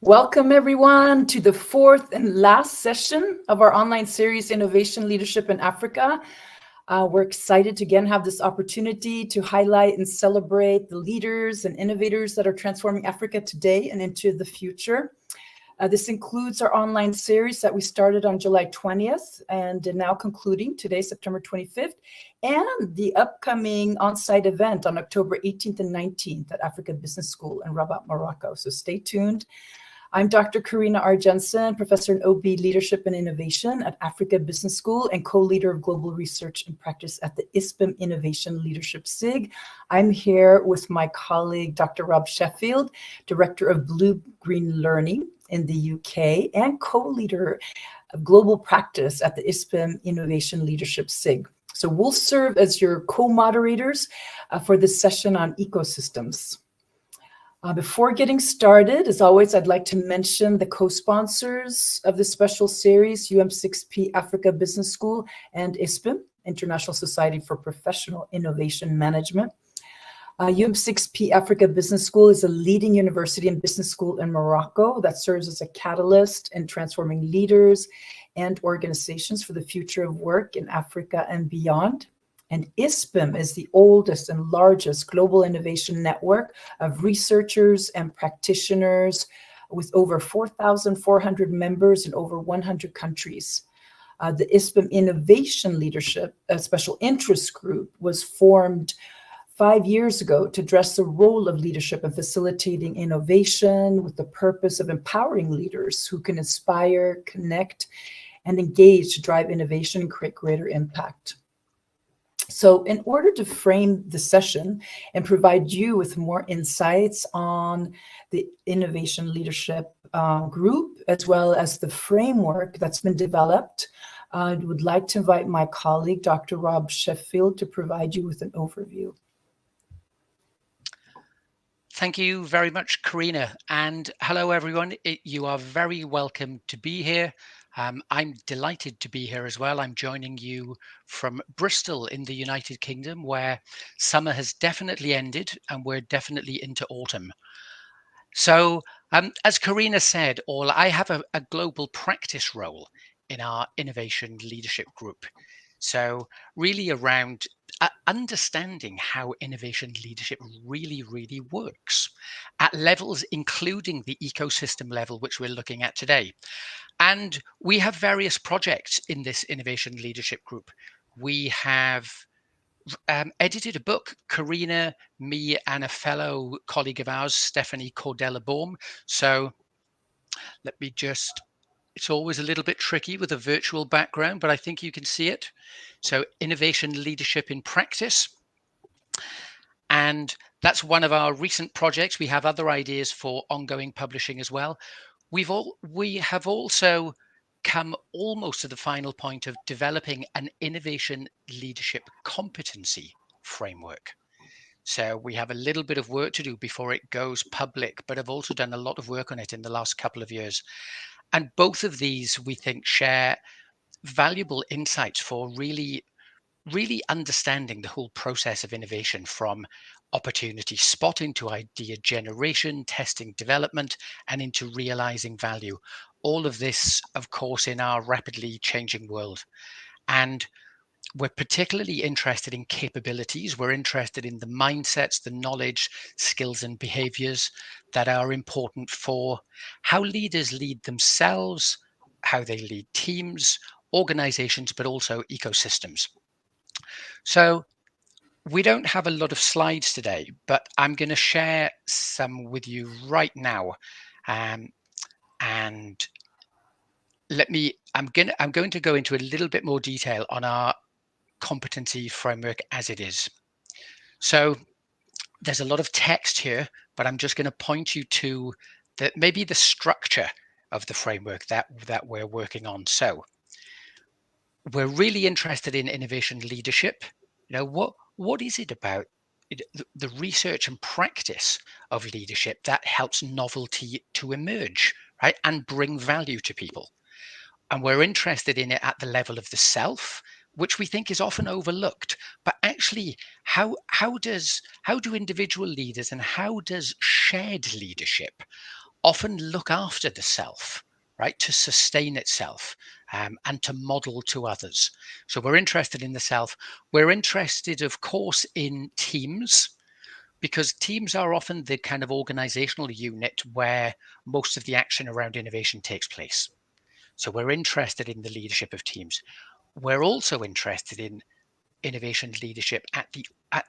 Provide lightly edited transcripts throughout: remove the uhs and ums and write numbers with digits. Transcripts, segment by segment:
Welcome everyone to the fourth and last session of our online series, Innovation Leadership in Africa. We're excited to again have this opportunity to highlight and celebrate the leaders and innovators that are transforming Africa today and into the future. This includes our online series that we started on July 20th and now concluding today, September 25th, and the upcoming on-site event on October 18th and 19th at Africa Business School in Rabat, Morocco. So stay tuned. I'm Dr. Karina R. Jensen, Professor in OB Leadership and Innovation at Africa Business School and co-leader of Global Research and Practice at the ISPIM Innovation Leadership SIG. I'm here with my colleague, Dr. Rob Sheffield, Director of Blue Green Learning in the UK and co-leader of Global Practice at the ISPIM Innovation Leadership SIG. So we'll serve as your co-moderators for this session on ecosystems. Before getting started, as always, I'd like to mention the co-sponsors of this special series, UM6P Africa Business School and ISPIM, International Society for Professional Innovation Management. UM6P Africa Business School is a leading university and business school in Morocco that serves as a catalyst in transforming leaders and organizations for the future of work in Africa and beyond. And ISPIM is the oldest and largest global innovation network of researchers and practitioners with over 4,400 members in over 100 countries. The ISPIM Innovation Leadership, a special interest group, was formed 5 years ago to address the role of leadership in facilitating innovation with the purpose of empowering leaders who can inspire, connect, and engage to drive innovation and create greater impact. So in order to frame the session and provide you with more insights on the Innovation Leadership Group, as well as the framework that's been developed, I would like to invite my colleague, Dr. Rob Sheffield, to provide you with an overview. Thank you very much, Karina. And hello, everyone. You are very welcome to be here. I'm delighted to be here as well. I'm joining you from Bristol in the United Kingdom, where summer has definitely ended and we're definitely into autumn. So as Karina said, I have a global practice role in our Innovation Leadership Group. So really around understanding how innovation leadership really works at levels, including the ecosystem level, which we're looking at today. And we have various projects in this Innovation Leadership Group. We have edited a book, Karina, me, and a fellow colleague of ours, Stephanie Cordella-Baum. So let me just, it's always a little bit tricky with a virtual background, but I think you can see it. So Innovation Leadership in Practice. And that's one of our recent projects. We have other ideas for ongoing publishing as well. We have also come almost to the final point of developing an innovation leadership competency framework. So we have a little bit of work to do before it goes public, but I've also done a lot of work on it in the last couple of years. And both of these, we think, share valuable insights for really understanding the whole process of innovation, from opportunity spotting to idea generation, testing, development, and into realizing value. All of this, of course, in our rapidly changing world. And we're particularly interested in capabilities. We're interested in the mindsets, the knowledge, skills, and behaviors that are important for how leaders lead themselves, how they lead teams, organizations, but also ecosystems. So we don't have a lot of slides today, but I'm going to share some with you right now. And I'm going to go into a little bit more detail on our competency framework as it is. So there's a lot of text here, but I'm just going to point you to maybe the structure of the framework that we're working on. So we're really interested in innovation leadership. You know, what is it about the research and practice of leadership that helps novelty to emerge, right, and bring value to people? And we're interested in it at the level of the self, which we think is often overlooked. But actually, how do individual leaders and how does shared leadership often look after the self, right, to sustain itself, and to model to others. So we're interested in the self. We're interested, of course, in teams, because teams are often the kind of organizational unit where most of the action around innovation takes place. So we're interested in the leadership of teams. We're also interested in innovation leadership at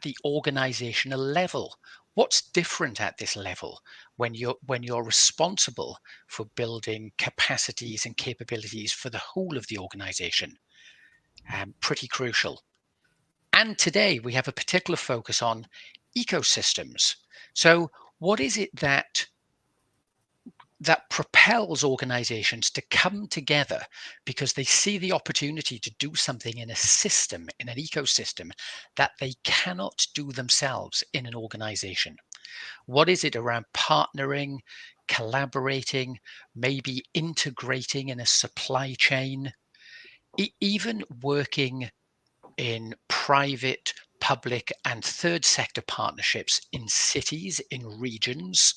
the organizational level. What's different at this level when you're responsible for building capacities and capabilities for the whole of the organization? Pretty crucial. And today we have a particular focus on ecosystems. So what is it that propels organizations to come together because they see the opportunity to do something in a system, in an ecosystem, that they cannot do themselves in an organization? What is it around partnering, collaborating, maybe integrating in a supply chain, even working in private, public, and third sector partnerships in cities, in regions?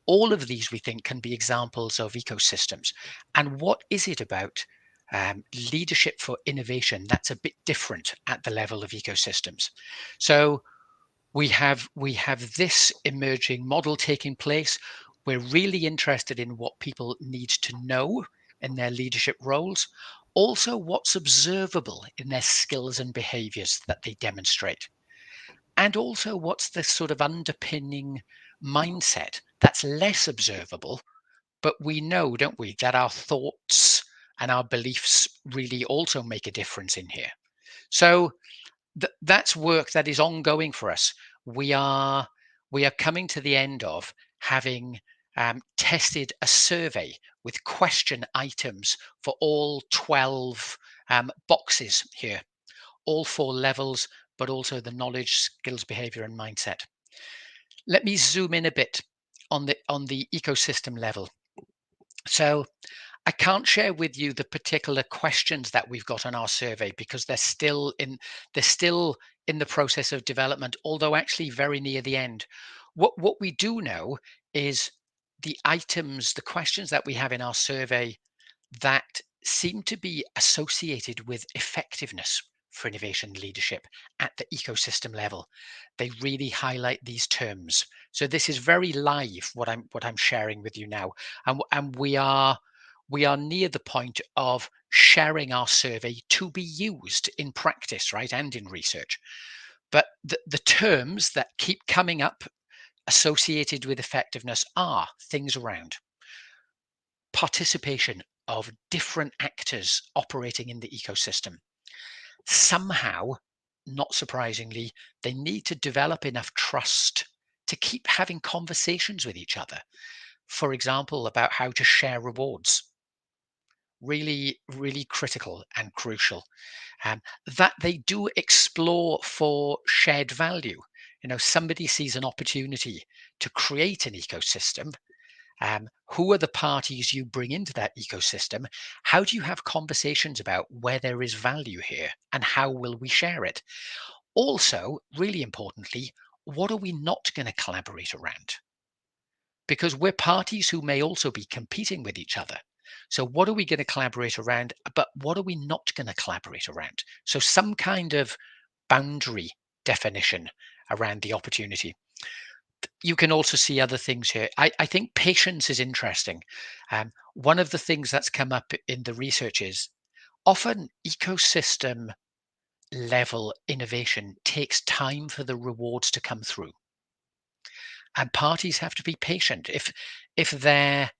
All of these, we think, can be examples of ecosystems. And what is it about leadership for innovation that's a bit different at the level of ecosystems? So we have this emerging model taking place. We're really interested in what people need to know in their leadership roles, also what's observable in their skills and behaviors that they demonstrate, and also what's the sort of underpinning mindset that's less observable, but we know, don't we, that our thoughts and our beliefs really also make a difference in here. So that's work that is ongoing for us. We are coming to the end of having tested a survey with question items for all 12 boxes here, all 4 levels, but also the knowledge, skills, behavior, and mindset. Let me zoom in a bit on the ecosystem level. So I can't share with you the particular questions that we've got on our survey because they're still in the process of development, although actually very near the end. What we do know is the items, the questions that we have in our survey that seem to be associated with effectiveness for innovation leadership at the ecosystem level. They really highlight these terms. So this is very live what I'm sharing with you now, and we are near the point of sharing our survey to be used in practice, right, and in research. But the terms that keep coming up associated with effectiveness are things around participation of different actors operating in the ecosystem. Somehow, not surprisingly, they need to develop enough trust to keep having conversations with each other. For example, about how to share rewards. Really, really critical and crucial. That they do explore for shared value. Somebody sees an opportunity to create an ecosystem. Who are the parties you bring into that ecosystem? How do you have conversations about where there is value here and how will we share it? Also, really importantly, what are we not going to collaborate around? Because we're parties who may also be competing with each other. So what are we going to collaborate around? But what are we not going to collaborate around? So some kind of boundary definition around the opportunity. You can also see other things here. I think patience is interesting. One of the things that's come up in the research is often ecosystem level innovation takes time for the rewards to come through. And parties have to be patient. If they're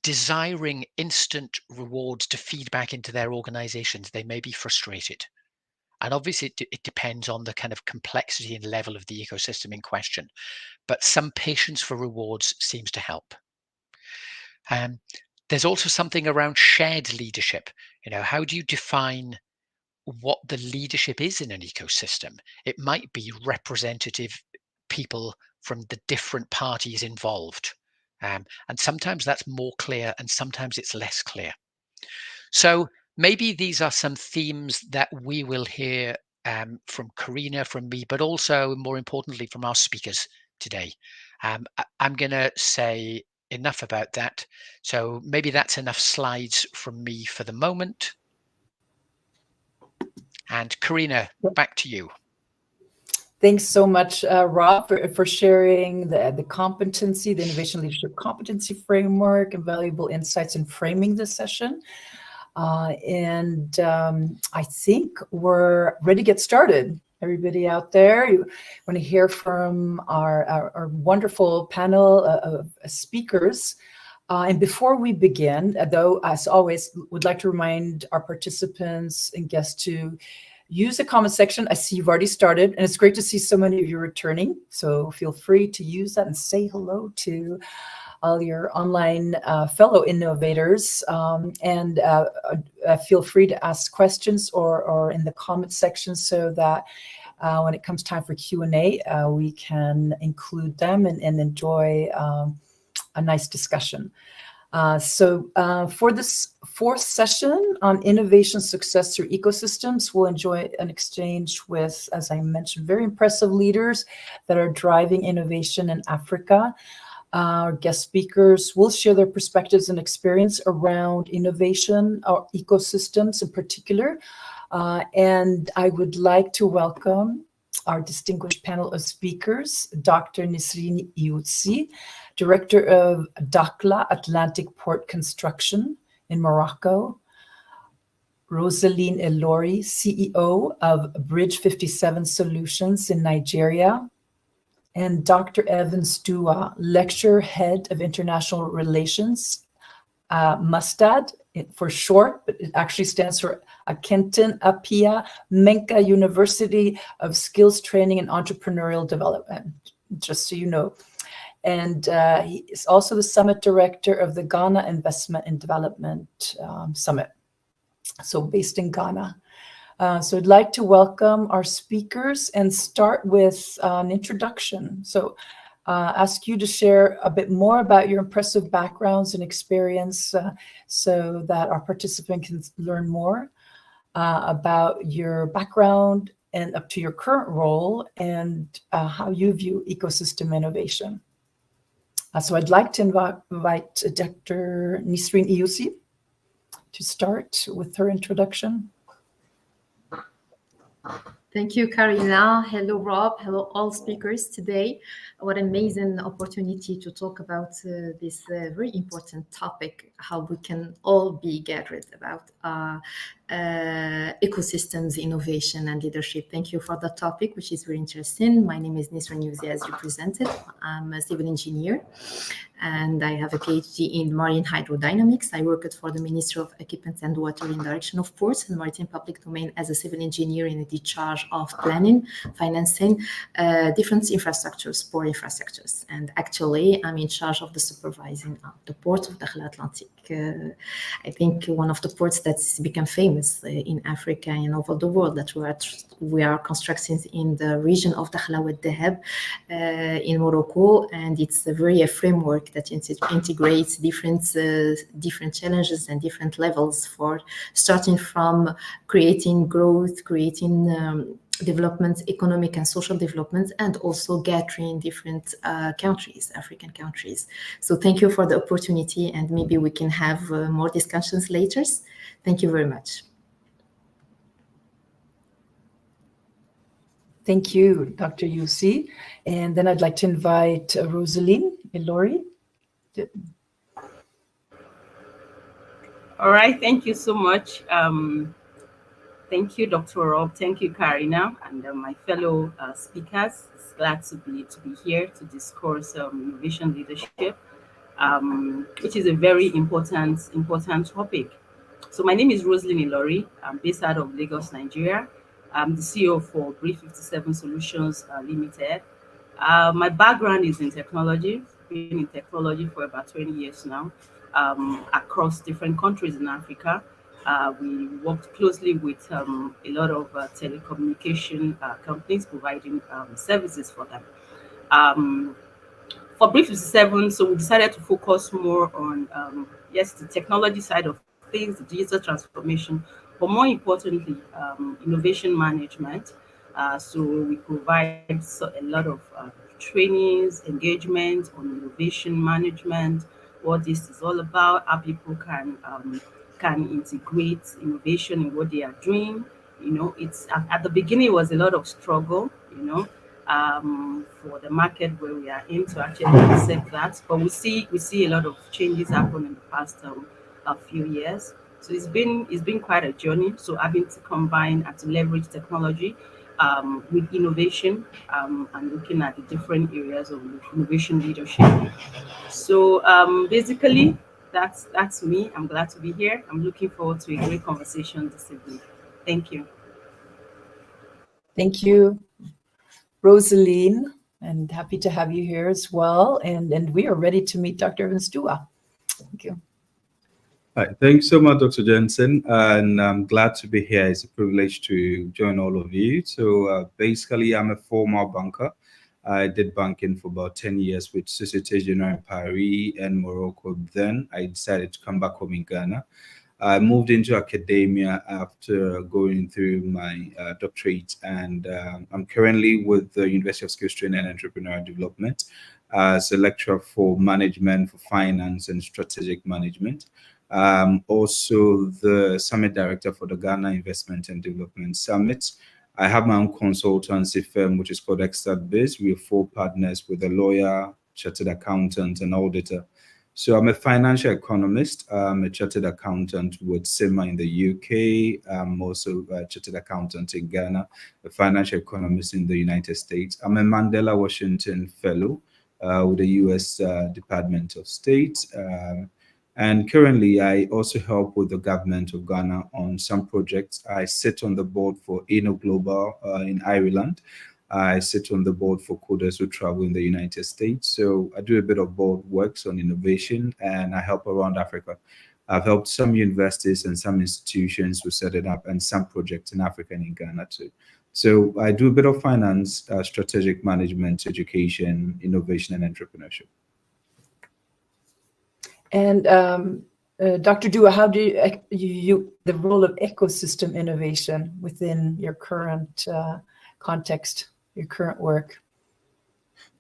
desiring instant rewards to feed back into their organizations, they may be frustrated. And obviously, it depends on the kind of complexity and level of the ecosystem in question. But some patience for rewards seems to help. There's also something around shared leadership. How do you define what the leadership is in an ecosystem? It might be representative people from the different parties involved. And sometimes that's more clear and sometimes it's less clear. So maybe these are some themes that we will hear from Karina, from me, but also more importantly from our speakers today. I'm going to say enough about that. So maybe that's enough slides from me for the moment. And Karina, back to you. Thanks so much, Rob, for sharing the competency, the Innovation Leadership Competency Framework, and valuable insights in framing this session. I think we're ready to get started. Everybody out there, you want to hear from our wonderful panel of speakers. And before we begin, though, as always, would like to remind our participants and guests to use the comment section. I see you've already started, and it's great to see so many of you returning. So feel free to use that and say hello to all your online fellow innovators, and feel free to ask questions or in the comment section, so that when it comes time for Q&A, we can include them and enjoy a nice discussion. For this fourth session on innovation success through ecosystems, we'll enjoy an exchange with, as I mentioned, very impressive leaders that are driving innovation in Africa. Our guest speakers will share their perspectives and experience around innovation or ecosystems in particular. And I would like to welcome our distinguished panel of speakers, Dr. Nisreen Ioussi, Director of Dakhla Atlantic Port Construction in Morocco, Rosaline Elori, CEO of Bridge 57 Solutions in Nigeria, and Dr. Evan Stua, Lecturer Head of International Relations, MUSTAD for short, but it actually stands for Akintan Apia Menka University of Skills Training and Entrepreneurial Development, just so you know. And he is also the Summit Director of the Ghana Investment and Development Summit, so based in Ghana. So I'd like to welcome our speakers and start with an introduction. So ask you to share a bit more about your impressive backgrounds and experience, so that our participant can learn more about your background and up to your current role, and how you view ecosystem innovation. So I'd like to invite Dr. Nisreen Ioussi to start with her introduction. Thank you, Karina. Hello, Rob. Hello, all speakers today. What an amazing opportunity to talk about this very important topic, how we can all be gathered about ecosystems, innovation, and leadership. Thank you for the topic, which is very interesting. My name is Nisreen Ioussi, as you presented. I'm a civil engineer, and I have a PhD in marine hydrodynamics. I worked for the Ministry of Equipment and Water in direction of ports and maritime public domain as a civil engineer in the charge of planning, financing, different infrastructures, port infrastructures. And actually, I'm in charge of the supervising of the port of Dakhla Atlantic. I think one of the ports that's become famous in Africa and over the world, that we are constructing in the region of Dakhla with Dahab in Morocco, and it's a very framework that integrates different challenges and different levels, for starting from creating growth, creating development, economic and social development, and also gathering different countries, African countries. So thank you for the opportunity, and maybe we can have more discussions later. Thank you very much. Thank you, Dr. Ioussi. And then I'd like to invite Rosaline Elori. All right, thank you so much. Thank you, Dr. Rob. Thank you, Karina, and my fellow speakers. It's glad to be here to discuss innovation leadership, which is a very important topic. So my name is Rosaline Elori. I'm based out of Lagos, Nigeria. I'm the CEO for Bridge 57 Solutions Limited. My background is in technology. I've been in technology for about 20 years now, across different countries in Africa. We worked closely with a lot of telecommunication companies, providing services for them. For Bridge 57, so we decided to focus more on, yes, the technology side of things, the digital transformation, but more importantly, innovation management. So we provide a lot of trainings, engagement on innovation management, what this is all about, how people can integrate innovation in what they are doing. It's at the beginning it was a lot of struggle, for the market where we are in to actually accept that. But we see a lot of changes happen in the past a few years. So it's been quite a journey. So having to combine and to leverage technology with innovation, and looking at the different areas of innovation leadership. So basically, that's me. I'm glad to be here. I'm looking forward to a great conversation this evening. Thank you. Thank you, Rosaline, and happy to have you here as well. And we are ready to meet Dr. Evans Dua. Thank you. Hi, thanks so much, Dr. Jensen, and I'm glad to be here. It's a privilege to join all of you. So basically, I'm a former banker. I did banking for about 10 years with Societe Generale in Paris and Morocco. Then I decided to come back home in Ghana. I moved into academia after going through my doctorate, and I'm currently with the University of Skills Training and Entrepreneurial Development as a lecturer for management, for finance, and strategic management. Also the Summit Director for the Ghana Investment and Development Summit. I have my own consultancy firm, which is called ExpertBiz. We have 4 partners with a lawyer, chartered accountant, and auditor. So I'm a financial economist. I'm a chartered accountant with CIMA in the UK. I'm also a chartered accountant in Ghana, a financial economist in the United States. I'm a Mandela Washington Fellow with the US Department of State. And currently, I also help with the government of Ghana on some projects. I sit on the board for Inno Global in Ireland. I sit on the board for Coders Who Travel in the United States. So I do a bit of board works on innovation, and I help around Africa. I've helped some universities and some institutions who set it up, and some projects in Africa and in Ghana too. So I do a bit of finance, strategic management, education, innovation, and entrepreneurship. And Dr. Dua, how do you the role of ecosystem innovation within your current context, your current work?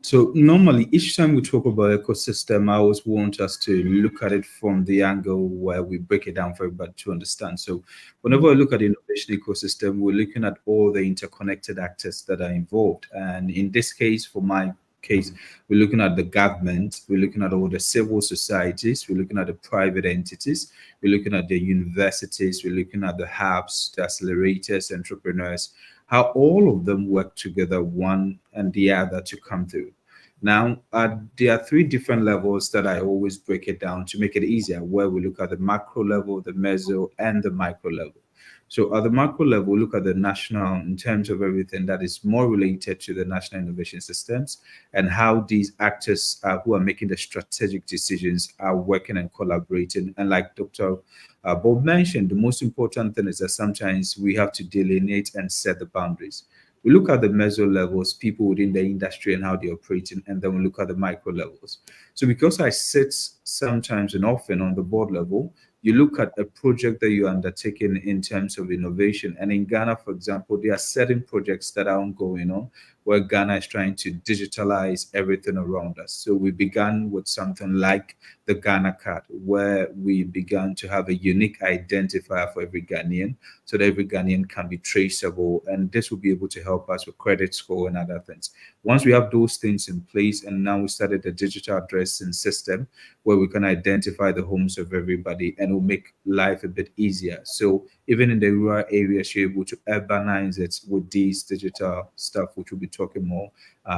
So normally, each time we talk about ecosystem, I always want us to look at it from the angle where we break it down for everybody to understand. So whenever we look at the innovation ecosystem, we're looking at all the interconnected actors that are involved. And in this case, for my case, we're looking at the government, we're looking at all the civil societies, we're looking at the private entities, we're looking at the universities, we're looking at the hubs, the accelerators, entrepreneurs, how all of them work together, one and the other, to come through. Now, there are 3 different levels that I always break it down to make it easier, where we look at the macro level, the meso, and the micro level. So at the macro level, look at the national in terms of everything that is more related to the national innovation systems and how these actors who are making the strategic decisions are working and collaborating. And like Dr. Bob mentioned, the most important thing is that sometimes we have to delineate and set the boundaries. We look at the meso levels, people within the industry and how they're operating, and then we look at the micro levels. So because I sit sometimes and often on the board level, you look at a project that you're undertaking in terms of innovation. And in Ghana, for example, there are certain projects that are ongoing on where Ghana is trying to digitalize everything around us. So we began with something like the Ghana card, where we began to have a unique identifier for every Ghanaian so that every Ghanaian can be traceable. And this will be able to help us with credit score and other things. Once we have those things in place, and now we started the digital addressing system where we can identify the homes of everybody, and it will make life a bit easier. So even in the rural areas, you're able to urbanize it with these digital stuff, which we'll be talking more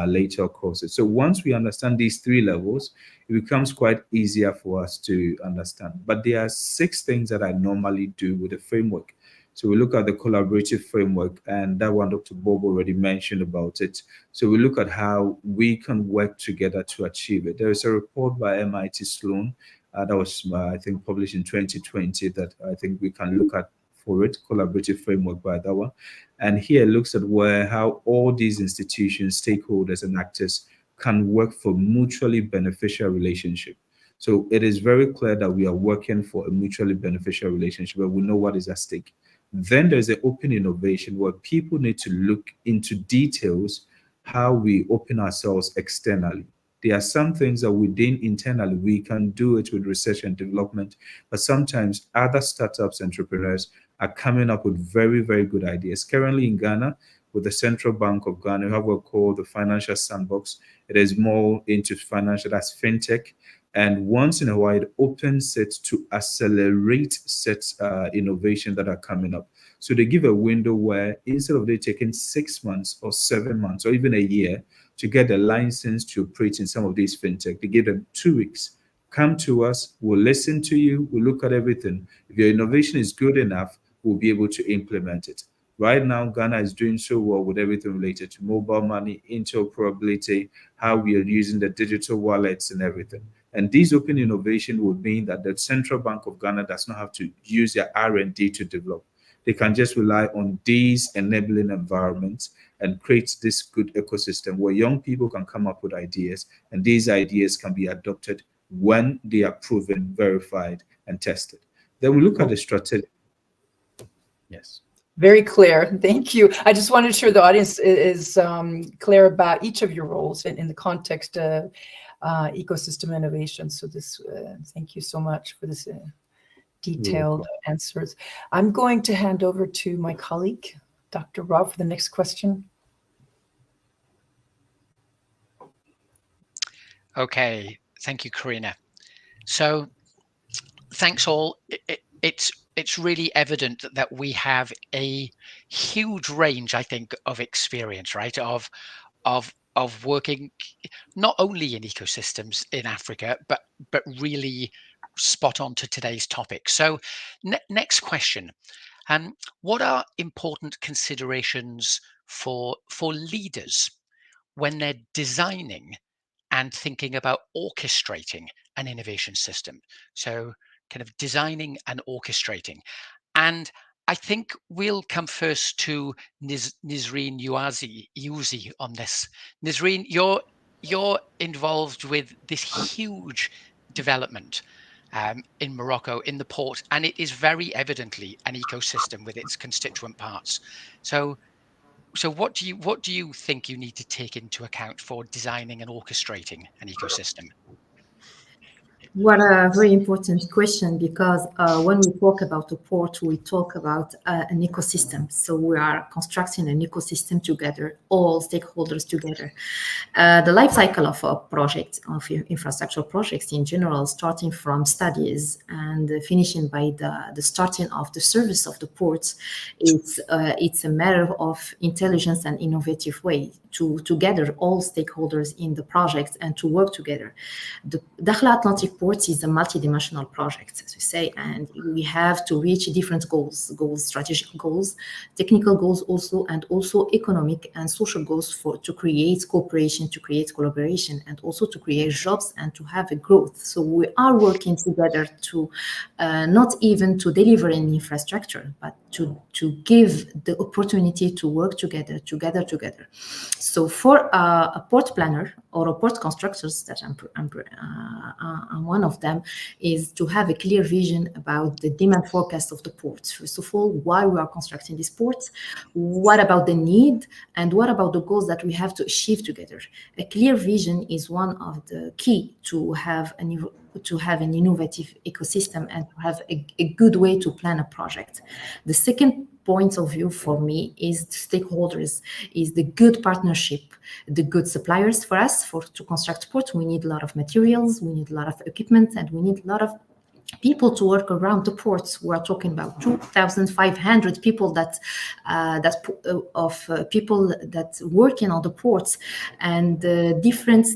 later courses. So once we understand these 3 levels, it becomes quite easier for us to understand. But there are 6 things that I normally do with the framework. So we look at the collaborative framework, and that one Dr. Bob already mentioned about it. So we look at how we can work together to achieve it. There is a report by MIT Sloan that was, I think, published in 2020 that I think we can look at for it, collaborative framework by that one. And here it looks at how all these institutions, stakeholders, and actors can work for mutually beneficial relationship. So it is very clear that we are working for a mutually beneficial relationship where we know what is at stake. Then there's an open innovation where people need to look into details how we open ourselves externally. There are some things that within internally we can do it with research and development, but sometimes other startups, entrepreneurs are coming up with very, very good ideas. Currently in Ghana, with the Central Bank of Ghana, we have what we call the Financial Sandbox. It is more into financial, that's fintech. And once in a while, it opens it to accelerate such innovation that are coming up. So they give a window where instead of they taking 6 months or 7 months or even a year to get a license to operate in some of these fintech, they give them 2 weeks. Come to us, we'll listen to you, we'll look at everything. If your innovation is good enough, we'll be able to implement it. Right now, Ghana is doing so well with everything related to mobile money, interoperability, how we are using the digital wallets and everything. And this open innovation would mean that the Central Bank of Ghana does not have to use their R&D to develop. They can just rely on these enabling environments and create this good ecosystem where young people can come up with ideas, and these ideas can be adopted when they are proven, verified, and tested. Then we look at the strategy. Yes. Very clear. Thank you. I just wanted to ensure the audience is clear about each of your roles in the context of ecosystem innovation. So this, thank you so much for this detailed answers. I'm going to hand over to my colleague, Dr. Rob, for the next question. Okay, thank you, Karina. So thanks all. It's really evident that we have a huge range, I think, of experience, right? Of working not only in ecosystems in Africa, but really spot on to today's topic. So next question. What are important considerations for leaders when they're designing and thinking about orchestrating an innovation system? So kind of designing and orchestrating. And I think we'll come first to Nisreen Youzi on this. Nisreen, you're involved with this huge development in Morocco, in the port, and it is very evidently an ecosystem with its constituent parts. So what do you think you need to take into account for designing and orchestrating an ecosystem? What a very important question, because when we talk about a port, we talk about an ecosystem. So we are constructing an ecosystem together, all stakeholders together. The life cycle of a project, of infrastructure projects in general, starting from studies and finishing by the starting of the service of the ports, it's a matter of intelligence and innovative way to gather all stakeholders in the project and to work together. The Dakhla Atlantic Ports is a multidimensional project, as we say, and we have to reach different goals, strategic goals, technical goals also, and also economic and social goals to create cooperation, to create collaboration, and also to create jobs and to have a growth. So we are working together to not even to deliver an infrastructure, but to give the opportunity to work together. So for a port planner or a port constructors, that I'm one of them, is to have a clear vision about the demand forecast of the ports. First of all, why we are constructing these ports, what about the need, and what about the goals that we have to achieve together. A clear vision is one of the key to have an innovative ecosystem and to have a good way to plan a project. The second point of view for me is the stakeholders, is the good partnership, the good suppliers for us. To construct ports, we need a lot of materials, we need a lot of equipment, and we need a lot of people to work around the ports. We are talking about 2,500 people people that working on the ports, and different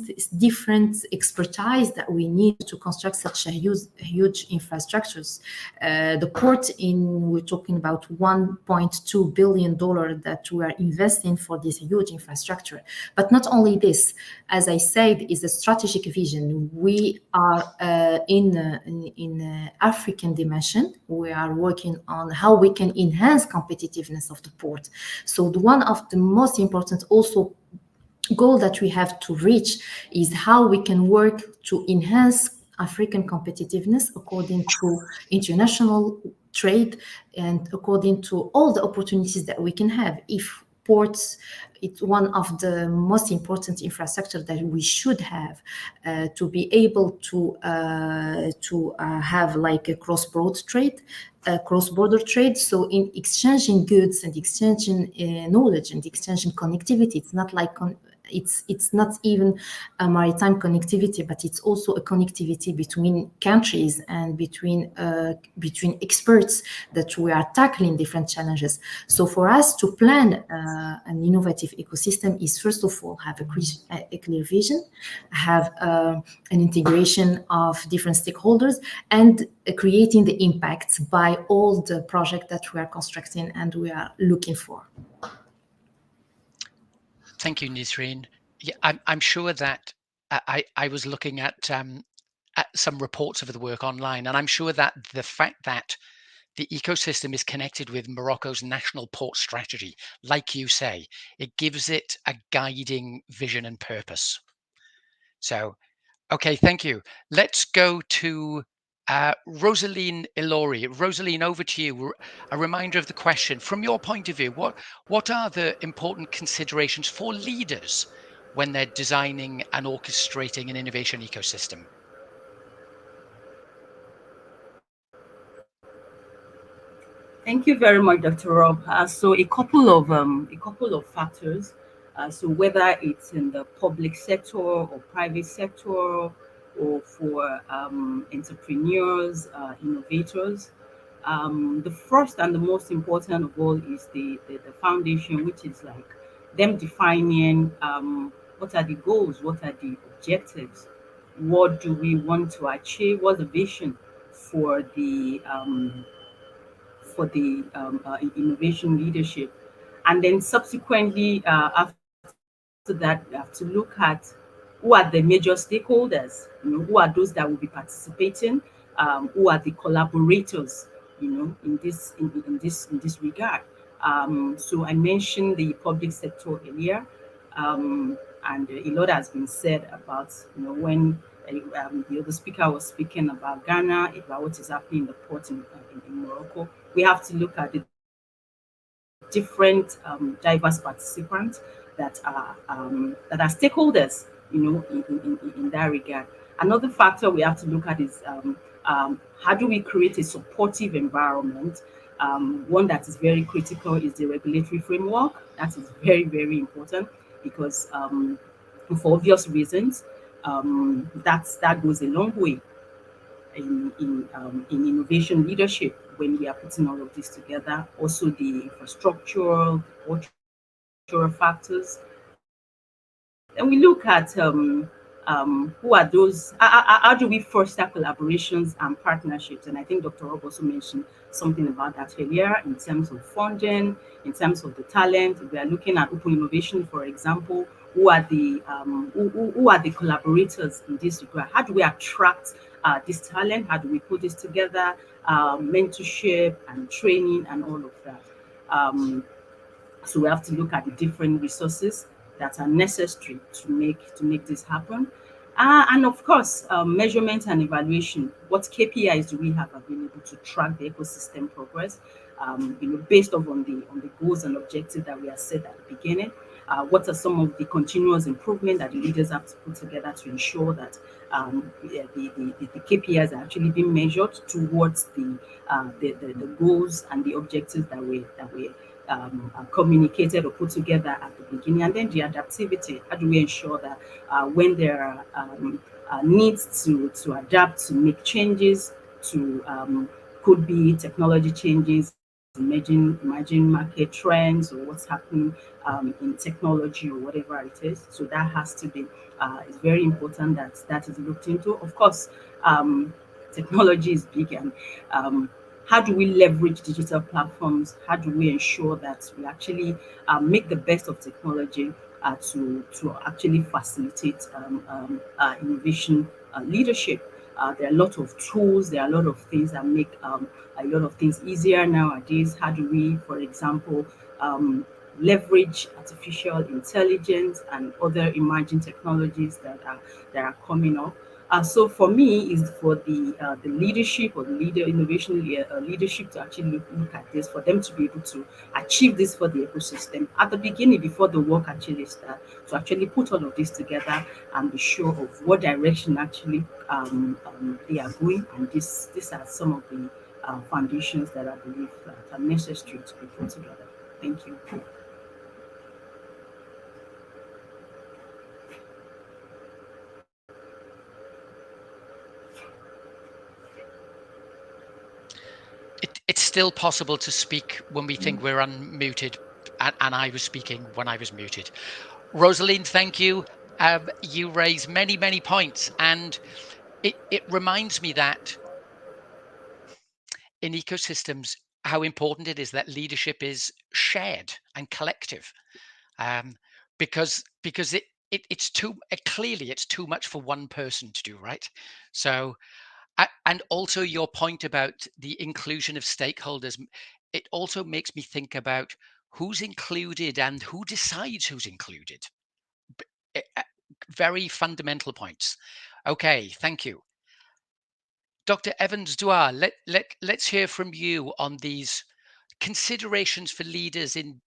expertise that we need to construct such a huge infrastructures. The port we're talking about $1.2 billion that we are investing for this huge infrastructure. But not only this, as I said, is a strategic vision. We are in African dimension. We are working on how we can enhance competitiveness of the port. So one of the most important also goal that we have to reach is how we can work to enhance African competitiveness according to international trade and according to all the opportunities that we can have. If ports, it's one of the most important infrastructure that we should have to be able to have like a cross-border trade. So in exchanging goods and exchanging knowledge and exchanging connectivity, it's not like it's not even a maritime connectivity, but it's also a connectivity between countries and between experts that we are tackling different challenges. So for us to plan an innovative ecosystem is, first of all, have a clear vision, have an integration of different stakeholders, and creating the impacts by all the projects that we are constructing and we are looking for. Thank you, Nisreen. Yeah, I'm sure that I was looking at some reports of the work online, and I'm sure that the fact that the ecosystem is connected with Morocco's national port strategy, like you say, it gives it a guiding vision and purpose. So, okay, thank you. Let's go to Rosaline Ilori. Rosaline, over to you. A reminder of the question. From your point of view, what are the important considerations for leaders when they're designing and orchestrating an innovation ecosystem? Thank you very much, Dr. Rob. So a couple of factors. So whether it's in the public sector or private sector, or for entrepreneurs, innovators, the first and the most important of all is the foundation, which is like them defining what are the goals, what are the objectives, what do we want to achieve, what's the vision for the innovation leadership. And then subsequently, after that, we have to look at who are the major stakeholders, who are those that will be participating, who are the collaborators, in this regard. So I mentioned the public sector earlier, and a lot has been said about, when the other speaker was speaking about Ghana, about what is happening in the port in Morocco. We have to look at the different diverse participants that are stakeholders, in that regard. Another factor we have to look at is how do we create a supportive environment? One that is very critical is the regulatory framework. That is very, very important because for obvious reasons, that goes a long way in innovation leadership when we are putting all of this together. Also the infrastructural, cultural factors. And we look at who are those, how do we foster collaborations and partnerships? And I think Dr. Rob also mentioned something about that earlier in terms of funding, in terms of the talent. We are looking at open innovation, for example. Who are the collaborators in this regard? How do we attract this talent? How do we put this together? Mentorship and training and all of that. So we have to look at the different resources that are necessary to make this happen. And of course, measurement and evaluation. What KPIs do we have available to track the ecosystem progress? Based on the goals and objectives that we have set at the beginning. What are some of the continuous improvement that the leaders have to put together to ensure that the KPIs are actually being measured towards the goals and the objectives that we communicated or put together at the beginning. And then the adaptivity. How do we ensure that when there are needs to adapt, to make changes, to could be technology changes, emerging market trends, or what's happening in technology or whatever it is. So that has to be, it's very important that is looked into. Of course, technology is big, and how do we leverage digital platforms? How do we ensure that we actually make the best of technology to actually facilitate innovation leadership? There are a lot of tools, there are a lot of things that make a lot of things easier nowadays. How do we, for example, leverage artificial intelligence and other emerging technologies that are coming up? So for me, is for the leadership or the innovation leadership to actually look at this, for them to be able to achieve this for the ecosystem at the beginning before the work actually starts, to actually put all of this together and be sure of what direction actually they are going. And these are some of the foundations that I believe are necessary to be put together. Thank you. It's still possible to speak when we think we're unmuted, and I was speaking when I was muted. Rosaline, thank you. You raise many points, and it reminds me that in ecosystems, how important it is that leadership is shared and collective, because it's too clearly it's too much for one person to do, right? So, and also your point about the inclusion of stakeholders, it also makes me think about who's included and who decides who's included. Very fundamental points. Okay, thank you. Dr. Evans-Duah, let's hear from you on these considerations for leaders in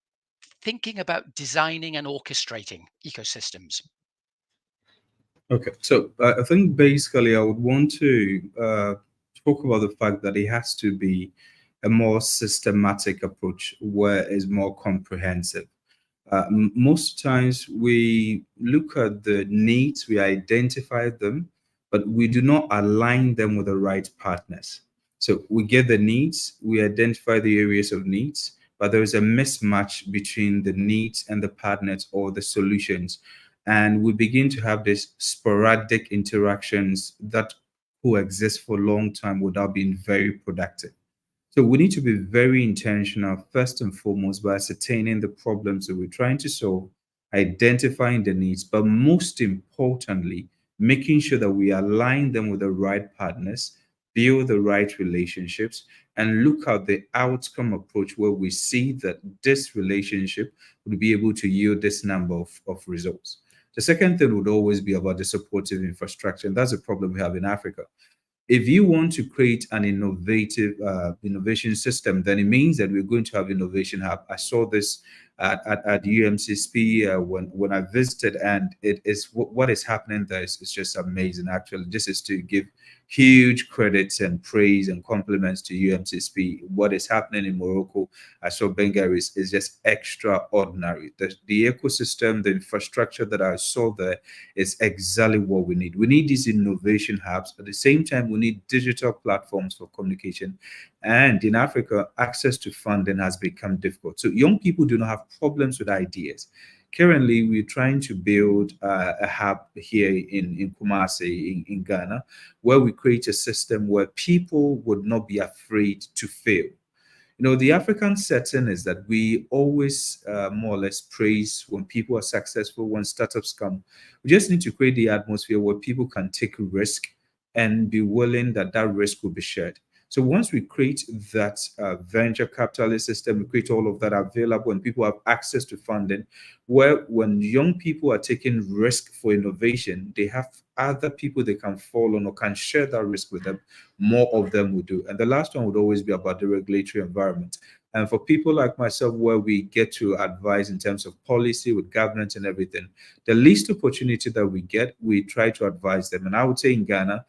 thinking about designing and orchestrating ecosystems. Okay, so I think basically I would want to talk about the fact that it has to be a more systematic approach where it's more comprehensive. Most times we look at the needs, we identify them, but we do not align them with the right partners. So we get the needs, we identify the areas of needs, but there is a mismatch between the needs and the partners or the solutions. And we begin to have these sporadic interactions that coexist for a long time without being very productive. So we need to be very intentional, first and foremost, by ascertaining the problems that we're trying to solve, identifying the needs, but most importantly, making sure that we align them with the right partners, build the right relationships, and look at the outcome approach where we see that this relationship would be able to yield this number of results. The second thing would always be about the supportive infrastructure, and that's a problem we have in Africa. If you want to create an innovative innovation system, then it means that we're going to have innovation hub. I saw this at UMCSP when I visited, and it is what is happening there is just amazing. Actually, this is to give huge credits and praise and compliments to UMCSP. What is happening in Morocco, I saw Benguer is just extraordinary. The ecosystem, the infrastructure that I saw there is exactly what we need. We need these innovation hubs. At the same time, we need digital platforms for communication. And in Africa, access to funding has become difficult. So young people do not have problems with ideas. Currently, we're trying to build a hub here in Kumasi, in Ghana, where we create a system where people would not be afraid to fail. You know, the African setting is that we always more or less praise when people are successful, when startups come. We just need to create the atmosphere where people can take a risk and be willing that that risk will be shared. So once we create that venture capitalist system, we create all of that available and people have access to funding, where when young people are taking risk for innovation, they have other people they can fall on or can share that risk with them, more of them will do. And the last one would always be about the regulatory environment. And for people like myself, where we get to advise in terms of policy with governance and everything, the least opportunity that we get, we try to advise them. And I would say in Ghana,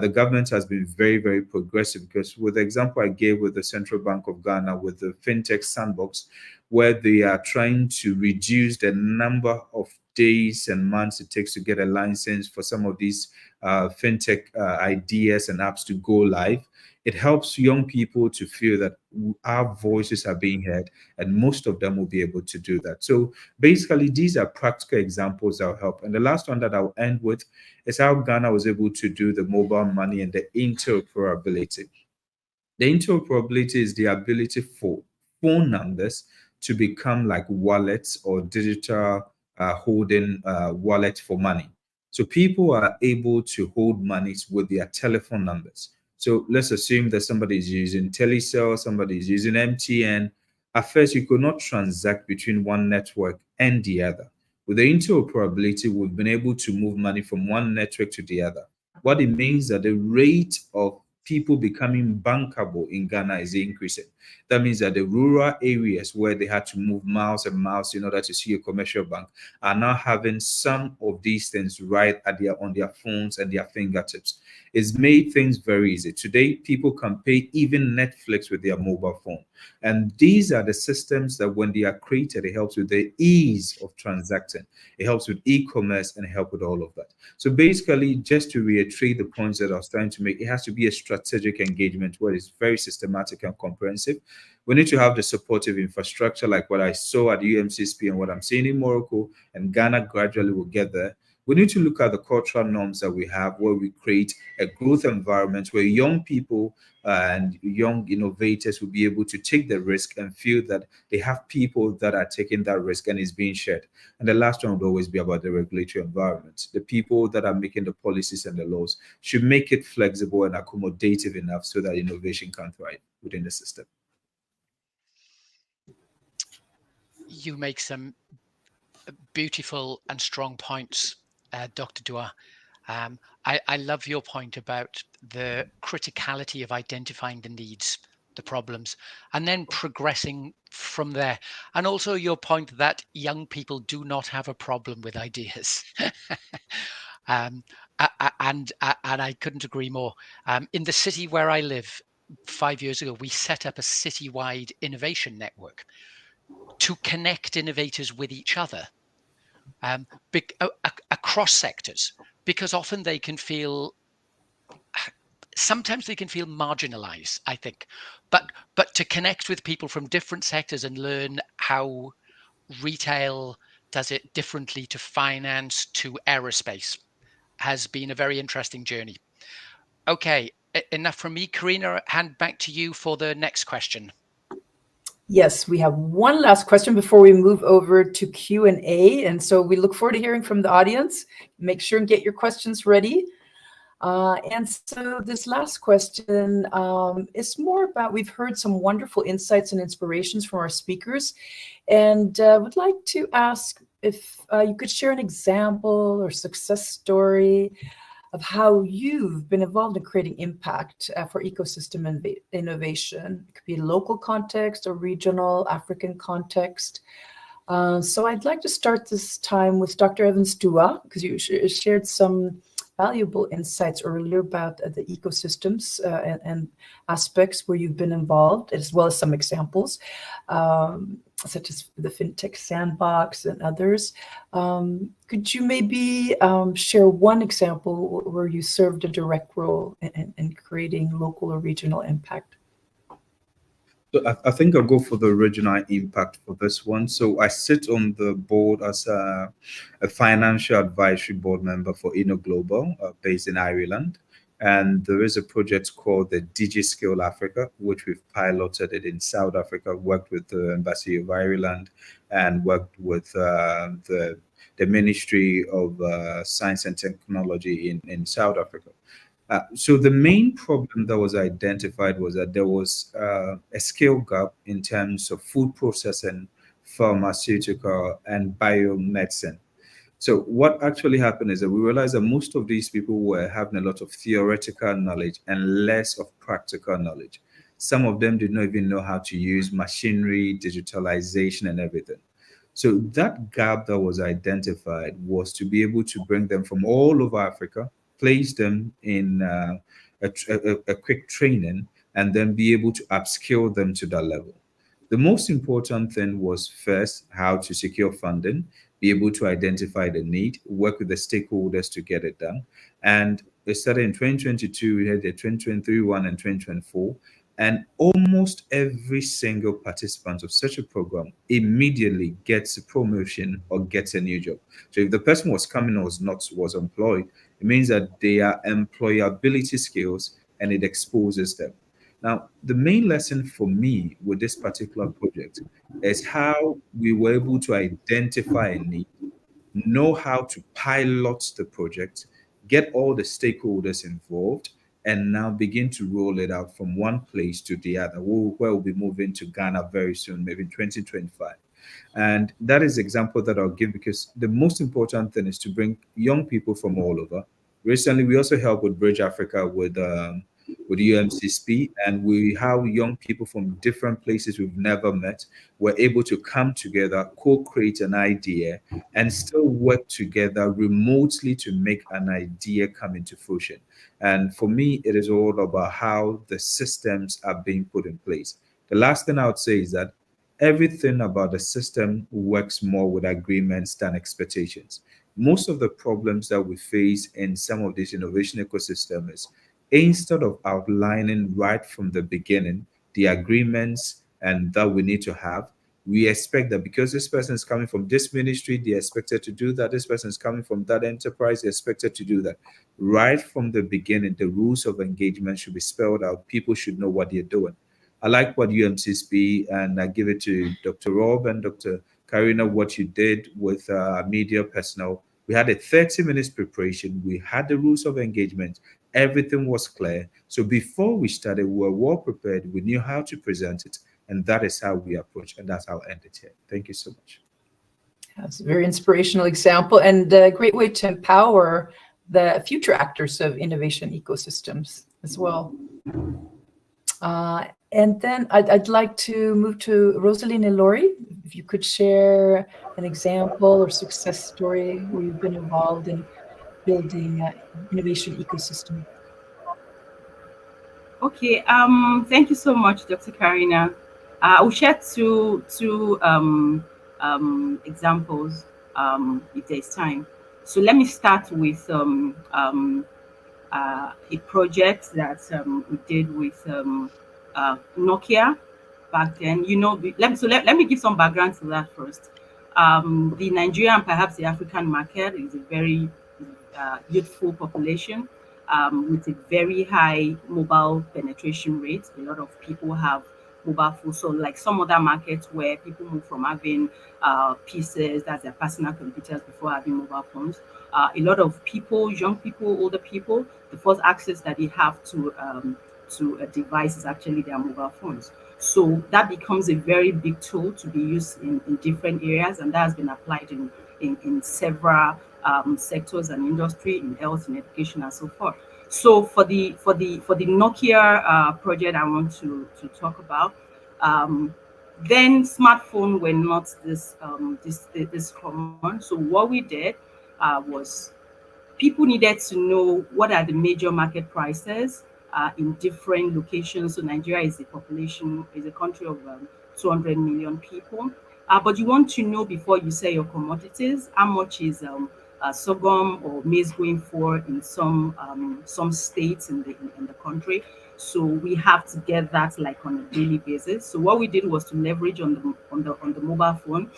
the government has been very progressive, because with the example I gave with the Central Bank of Ghana, with the FinTech Sandbox, where they are trying to reduce the number of days and months it takes to get a license for some of these FinTech ideas and apps to go live. It helps young people to feel that our voices are being heard, and most of them will be able to do that. So basically, these are practical examples that will help. And the last one that I'll end with is how Ghana was able to do the mobile money and the interoperability. The interoperability is the ability for phone numbers to become like wallets or digital holding wallet for money. So people are able to hold monies with their telephone numbers. So let's assume that somebody is using Telecel, somebody is using MTN. At first, you could not transact between one network and the other. With the interoperability, we've been able to move money from one network to the other. What it means that the rate of people becoming bankable in Ghana is increasing. That means that the rural areas where they had to move miles and miles in order to see a commercial bank are now having some of these things right at on their phones and their fingertips. It's made things very easy. Today, people can pay even Netflix with their mobile phone. And these are the systems that when they are created, it helps with the ease of transacting. It helps with e-commerce and help with all of that. So basically, just to reiterate the points that I was trying to make, it has to be a strategic engagement where it's very systematic and comprehensive. We need to have the supportive infrastructure like what I saw at UMCSP and what I'm seeing in Morocco, and Ghana gradually will get there. We need to look at the cultural norms that we have where we create a growth environment where young people and young innovators will be able to take the risk and feel that they have people that are taking that risk and it's being shared. And the last one would always be about the regulatory environment. The people that are making the policies and the laws should make it flexible and accommodative enough so that innovation can thrive within the system. You make some beautiful and strong points, Dr. Dua. I love your point about the criticality of identifying the needs, the problems, and then progressing from there. And also your point that young people do not have a problem with ideas. And I couldn't agree more. In the city where I live, 5 years ago, we set up a citywide innovation network to connect innovators with each other across sectors, because often they can feel, sometimes they can feel marginalized, I think, but to connect with people from different sectors and learn how retail does it differently to finance to aerospace has been a very interesting journey. Okay, enough from me. Karina, hand back to you for the next question. Yes, we have one last question before we move over to Q&A. And so we look forward to hearing from the audience. Make sure and get your questions ready. And so this last question is more about, we've heard some wonderful insights and inspirations from our speakers, and would like to ask if you could share an example or success story of how you've been involved in creating impact for ecosystem innovation. It could be a local context or regional African context. So I'd like to start this time with Dr. Evans Dua, because you shared some valuable insights earlier about the ecosystems and aspects where you've been involved, as well as some examples, such as the FinTech Sandbox and others. Could you maybe share one example where you served a direct role in creating local or regional impact? So I think I'll go for the regional impact for this one. So I sit on the board as a financial advisory board member for InnoGlobal, based in Ireland. And there is a project called the DigiScale Africa, which we've piloted it in South Africa, worked with the Embassy of Ireland and worked with the Ministry of Science and Technology in South Africa. So the main problem that was identified was that there was a skill gap in terms of food processing, pharmaceutical, and biomedicine. So what actually happened is that we realized that most of these people were having a lot of theoretical knowledge and less of practical knowledge. Some of them did not even know how to use machinery, digitalization, and everything. So that gap that was identified was to be able to bring them from all over Africa, place them in a quick training, and then be able to upskill them to that level. The most important thing was first how to secure funding, be able to identify the need, work with the stakeholders to get it done. And it started in 2022, we had the 2023 one and 2024. And almost every single participant of such a program immediately gets a promotion or gets a new job. So if the person was coming or was employed, it means that their employability skills, and it exposes them. Now, the main lesson for me with this particular project is how we were able to identify a need, know how to pilot the project, get all the stakeholders involved, and now begin to roll it out from one place to the other, where we'll be moving to Ghana very soon, maybe in 2025. And that is the example that I'll give, because the most important thing is to bring young people from all over, Recently, we also helped with Bridge Africa with UMCSP, and we have young people from different places we've never met. We're able to come together, co-create an idea, and still work together remotely to make an idea come into fruition. And for me, it is all about how the systems are being put in place. The last thing I would say is that everything about the system works more with agreements than expectations. Most of the problems that we face in some of these innovation ecosystems, instead of outlining right from the beginning the agreements and that we need to have, we expect that because this person is coming from this ministry, they're expected to do that. This person is coming from that enterprise, they're expected to do that. Right from the beginning, the rules of engagement should be spelled out. People should know what they're doing. I like what UMCSP, and I give it to Dr. Rob and Dr. Karina, what you did with media personnel. We had a 30 minutes preparation. We had the rules of engagement. Everything was clear. So before we started, we were well prepared. We knew how to present it. And that is how we approach. And that's how I'll end it here. Thank you so much. That's a very inspirational example and a great way to empower the future actors of innovation ecosystems as well. And then I'd like to move to Rosaline Ilori. If you could share an example or success story where you've been involved in building an innovation ecosystem. Okay, thank you so much, Dr. Karina. I will share two examples if there's time. So let me start with a project that we did with Nokia back then. You know, let me give some background to that first. The Nigerian, perhaps the African market is a very youthful population with a very high mobile penetration rate. A lot of people have mobile phones. So like some other markets where people move from having PCs, that's their personal computers, before having mobile phones. A lot of people, young people, older people, the first access that they have to a device is actually their mobile phones. So that becomes a very big tool to be used in different areas, and that has been applied in several sectors and industry, in health, in education, and so forth. So for the Nokia project I want to talk about, then smartphones were not this common. So what we did was people needed to know what are the major market prices in different locations. So Nigeria is a country of 200 million people. But you want to know before you sell your commodities, how much is sorghum or maize going for in some states in the country. So we have to get that like on a daily basis. So what we did was to leverage on the mobile phone,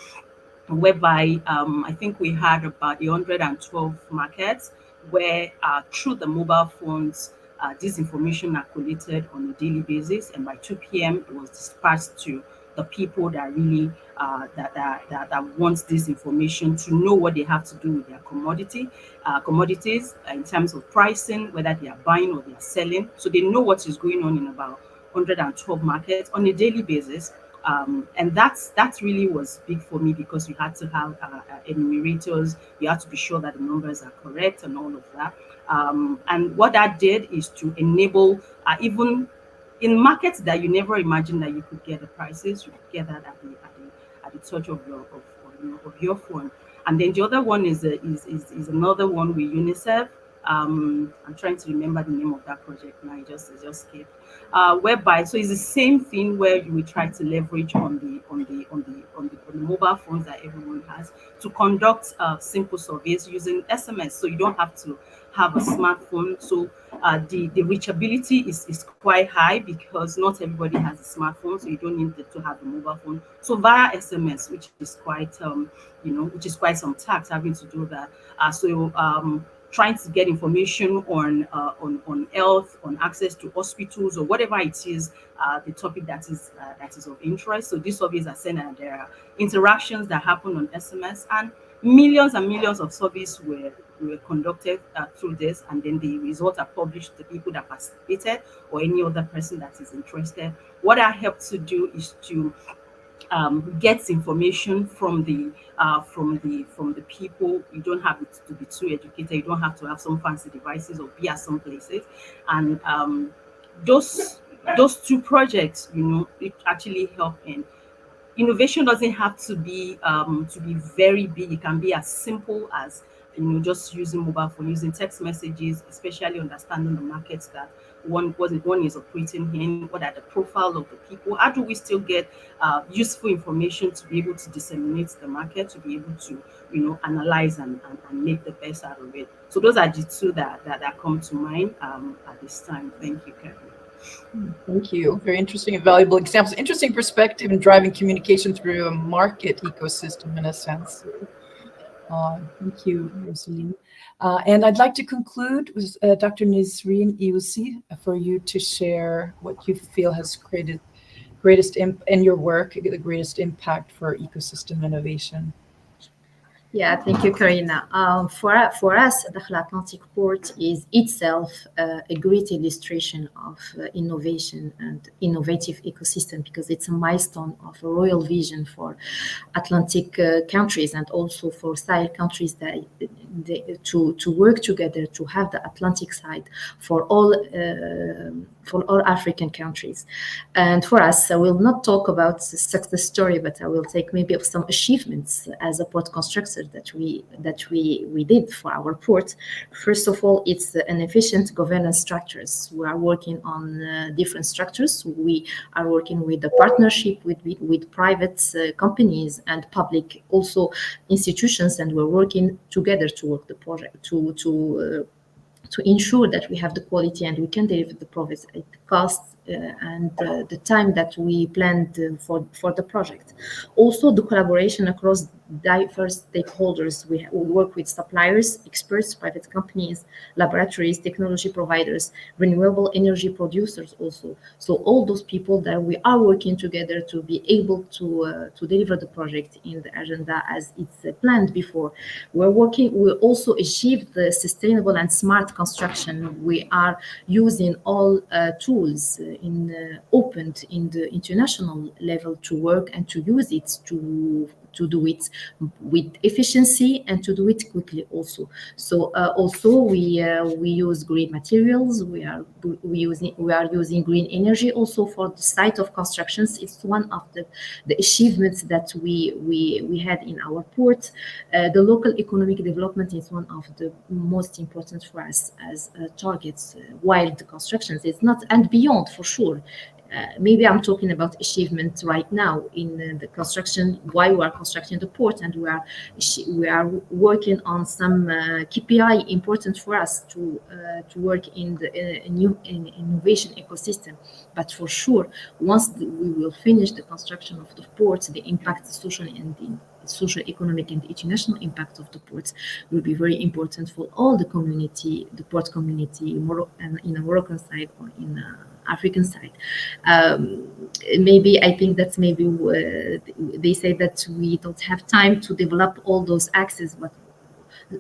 whereby I think we had about 112 markets where through the mobile phones, this information are collated on a daily basis, and by 2 p.m. it was dispatched to the people that really that wants this information to know what they have to do with their commodities in terms of pricing, whether they are buying or they are selling. So they know what is going on in about 112 markets on a daily basis. And that really was big for me, because you had to have enumerators. You had to be sure that the numbers are correct and all of that. And what that did is to enable even in markets that you never imagined that you could get the prices, you could get that at the touch of your phone. And then the other one is another one with UNICEF. I'm trying to remember the name of that project now. It just escaped. Whereby, so it's the same thing where you will try to leverage on the mobile phones that everyone has to conduct simple surveys using SMS. So you don't have to have a smartphone. So the reachability is quite high, because not everybody has a smartphone, so you don't need to have a mobile phone. So via SMS, which is quite some tax having to do that. Trying to get information on health, on access to hospitals, or whatever it is, the topic that is of interest. So these surveys are sent, and there are interactions that happen on SMS, and millions of surveys were conducted through this, and then the results are published to people that participated or any other person that is interested. What I helped to do is to gets information from the people. You don't have to be too educated. You don't have to have some fancy devices or be at some places. And those two projects, it actually help in innovation. Doesn't have to be very big. It can be as simple as just using mobile phone, using text messages, especially understanding the markets that one is operating in. What are the profile of the people? How do we still get useful information to be able to disseminate the market, to be able to analyze and make the best out of it? So those are the two that come to mind at this time. Thank you, Karen. Thank you. Very interesting and valuable examples. Interesting perspective in driving communication through a market ecosystem in a sense. Thank you, Rosaline. And I'd like to conclude with Dr. Nisreen Iousi for you to share what you feel has created in your work, the greatest impact for ecosystem innovation. Yeah, thank you, Karina. For us, Dakhla Atlantic Port is itself a great illustration of innovation and innovative ecosystem, because it's a milestone of a royal vision for Atlantic countries and also for Sahel countries that to work together to have the Atlantic side for all African countries. And for us, I will not talk about the success story, but I will take maybe of some achievements as a port constructor that we did for our port. First of all, it's an efficient governance structures. We are working on different structures. We are working with the partnership with private companies and public also institutions, and we're working together to work the project to ensure that we have the quality and we can deliver the profits at the cost and the time that we planned for the project. Also, the collaboration across diverse stakeholders. We work with suppliers, experts, private companies, laboratories, technology providers, renewable energy producers also. So all those people that we are working together to be able to deliver the project in the agenda as it's planned before. We also achieved the sustainable and smart construction. We are using all tools opened in the international level to work and to use it to do it with efficiency and to do it quickly also. So also we use green materials. We are using green energy also for the site of constructions. It's one of the achievements that we had in our port. The local economic development is one of the most important for us as targets, while the constructions is not, and beyond for sure. Maybe I'm talking about achievement right now in the construction, why we are constructing the port, and we are working on some KPI important for us to work in the innovation ecosystem. But for sure, once we will finish the construction of the port, the impact, the social and the social, economic, and international impact of the ports will be very important for all the community, the port community, in the Moroccan side or in the African side. Maybe I think that's maybe they say that we don't have time to develop all those axes, but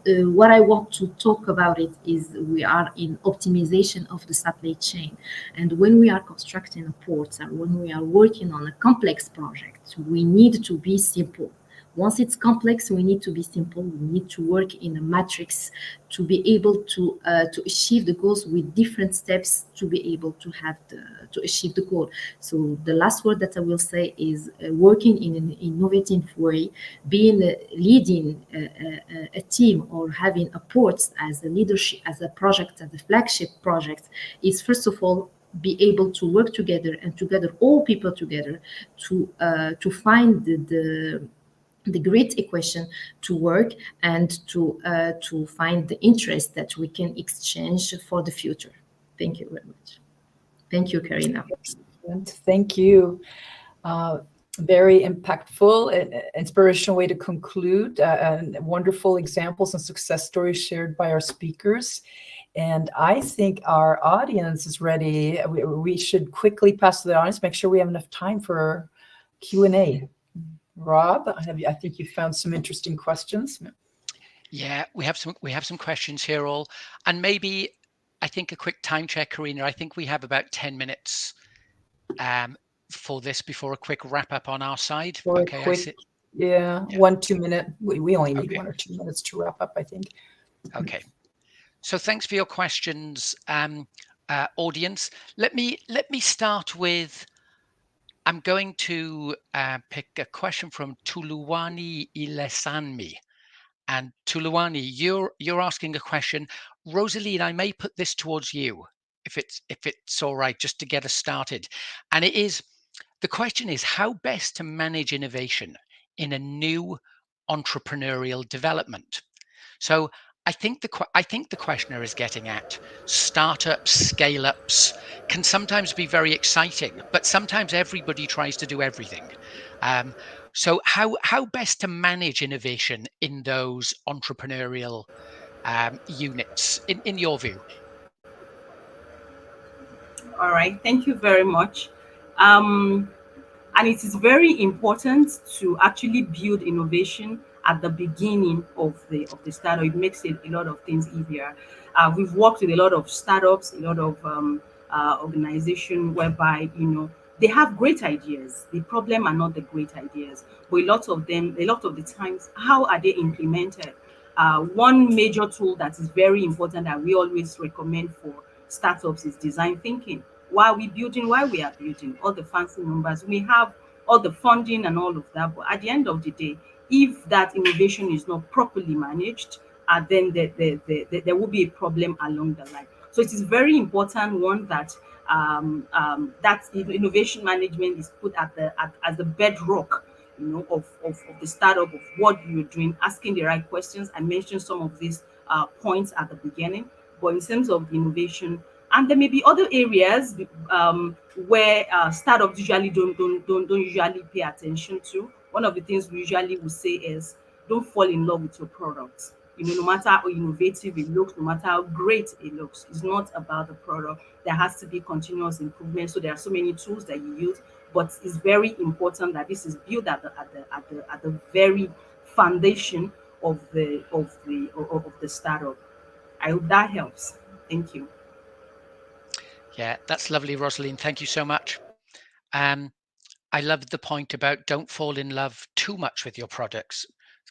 what I want to talk about it is we are in optimization of the supply chain. And when we are constructing a port and when we are working on a complex project, we need to be simple. Once it's complex, we need to be simple. We need to work in a matrix to be able to achieve the goals with different steps to be able to have to achieve the goal. So the last word that I will say is working in an innovative way, leading a team or having a port as a leadership, as a project, as a flagship project, is first of all be able to work together and together, all people together, to find the great equation to work and to find the interest that we can exchange for the future. Thank you very much. Thank you, Karina. Excellent. Thank you. Very impactful, inspirational way to conclude, and wonderful examples and success stories shared by our speakers. And I think our audience is ready. We should quickly pass to the audience, make sure we have enough time for Q&A. Rob, I think you found some interesting questions. Yeah, we have some questions here all, and maybe I think a quick time check, Karina. I think we have about 10 minutes for this before a quick wrap up on our side? For Okay, a I quick, see. yeah, Yeah. 1-2 minute. We only need Okay. 1 or 2 minutes to wrap up, I think. Okay. So thanks for your questions, audience. Let me start with. I'm going to pick a question from Tuluwani Ilesanmi. And Tuluwani, you're asking a question. Rosaline, I may put this towards you if it's all right, just to get us started. And the question is how best to manage innovation in a new entrepreneurial development. So I think the questioner is getting at startups, scale-ups can sometimes be very exciting, but sometimes everybody tries to do everything. So how best to manage innovation in those entrepreneurial units, in your view? All right, thank you very much. And it is very important to actually build innovation at the beginning of the startup. It makes it a lot of things easier. We've worked with a lot of startups, a lot of organization whereby they have great ideas. The problem are not the great ideas, but a lot of the times, how are they implemented? One major tool that is very important that we always recommend for startups is design thinking. While we are building all the fancy numbers, we have all the funding and all of that. But at the end of the day, if that innovation is not properly managed, then there will be a problem along the line. So it is very important one that innovation management is put as the bedrock, of the startup, of what you're doing, asking the right questions. I mentioned some of these points at the beginning, but in terms of innovation, and there may be other areas where startups usually don't usually pay attention to. One of the things we usually will say is don't fall in love with your product. No matter how innovative it looks, no matter how great it looks, it's not about the product. There has to be continuous improvement. So there are so many tools that you use, but it's very important that this is built at the very foundation of the startup. I hope that helps. Thank you. Yeah, that's lovely, Rosaline. Thank you so much. I love the point about don't fall in love too much with your products.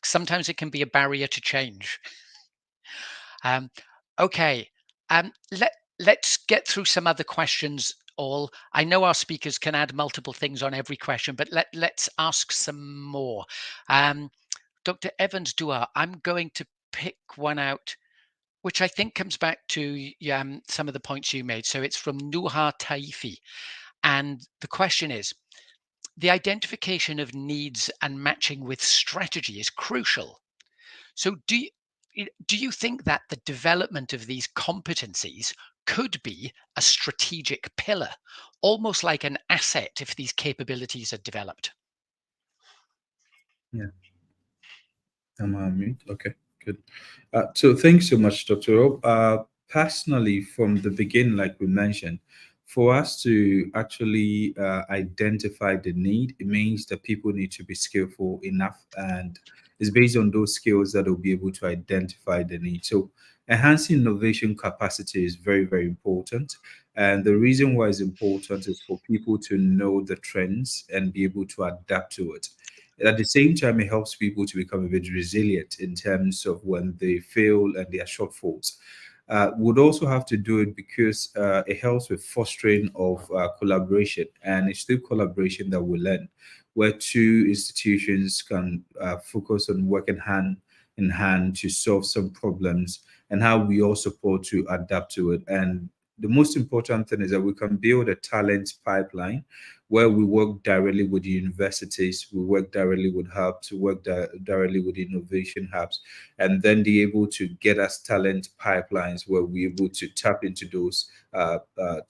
Sometimes it can be a barrier to change. Okay, let's get through some other questions. All I know our speakers can add multiple things on every question, but let's ask some more. Dr. Evans Dua, I'm going to pick one out, which I think comes back to some of the points you made. So it's from Nuha Taifi. And the question is, the identification of needs and matching with strategy is crucial. So do you think that the development of these competencies could be a strategic pillar, almost like an asset if these capabilities are developed? Yeah. Am I on mute? Okay, good. So thanks so much, Dr. Rob. Personally, from the beginning, like we mentioned, for us to actually identify the need, it means that people need to be skillful enough, and it's based on those skills that will be able to identify the need. So enhancing innovation capacity is very, very important. And the reason why it's important is for people to know the trends and be able to adapt to it. At the same time, it helps people to become a bit resilient in terms of when they fail and their shortfalls. Would also have to do it because it helps with fostering of collaboration, and it's through collaboration that we learn, where two institutions can focus on working hand in hand to solve some problems, and how we all support to adapt to it. And the most important thing is that we can build a talent pipeline where we work directly with the universities, we work directly with hubs, we work directly with innovation hubs, and then be able to get us talent pipelines where we're able to tap into those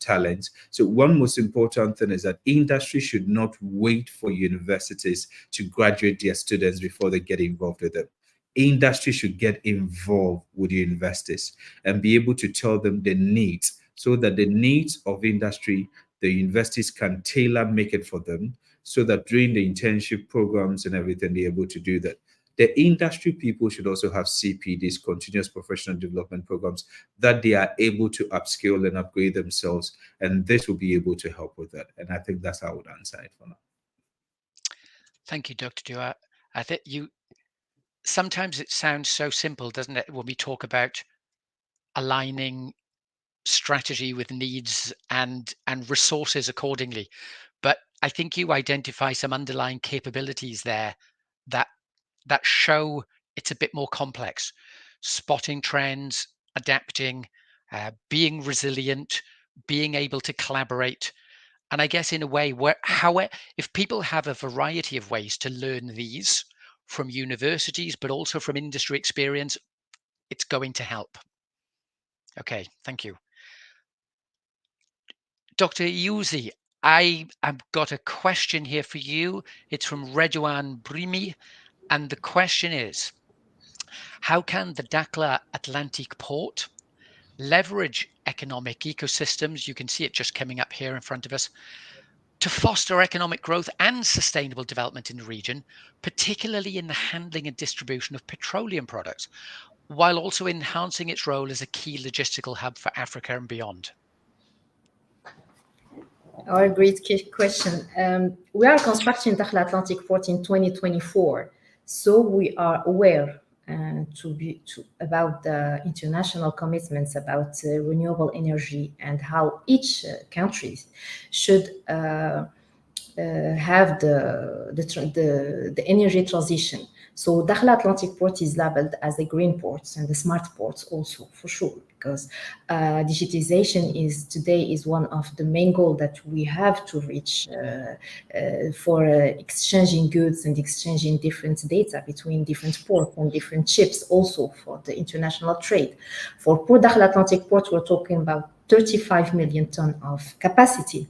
talents. So one most important thing is that industry should not wait for universities to graduate their students before they get involved with them. Industry should get involved with the universities and be able to tell them the needs, so that the needs of industry, the universities can tailor make it for them, so that during the internship programs and everything, they're able to do that. the industry people should also have CPDs, continuous professional development programs, that they are able to upskill and upgrade themselves. And this will be able to help with that. And I think that's how I would answer it for now. Thank you, Dr. Dua. I think sometimes it sounds so simple, doesn't it, when we talk about aligning strategy with needs and resources accordingly. But I think you identify some underlying capabilities there that show it's a bit more complex. Spotting trends, adapting, being resilient, being able to collaborate. And I guess in a way if people have a variety of ways to learn these from universities, but also from industry experience, it's going to help. Okay, thank you. Dr. Iuzi, I've got a question here for you. It's from Redouane Brimi. And the question is, how can the Dakhla Atlantic Port leverage economic ecosystems? You can see it just coming up here in front of us, to foster economic growth and sustainable development in the region, particularly in the handling and distribution of petroleum products, while also enhancing its role as a key logistical hub for Africa and beyond? A great question. We are constructing Dakhla Atlantic Port in 2024, so we are aware about the international commitments about renewable energy and how each country should have the energy transition. So Dakhla Atlantic Port is labeled as a green port and a smart port also, for sure, because digitization today is one of the main goals that we have to reach for exchanging goods and exchanging different data between different ports and different ships, also for the international trade. For Port Dakhla Atlantic Port, we're talking about 35 million tons of capacity.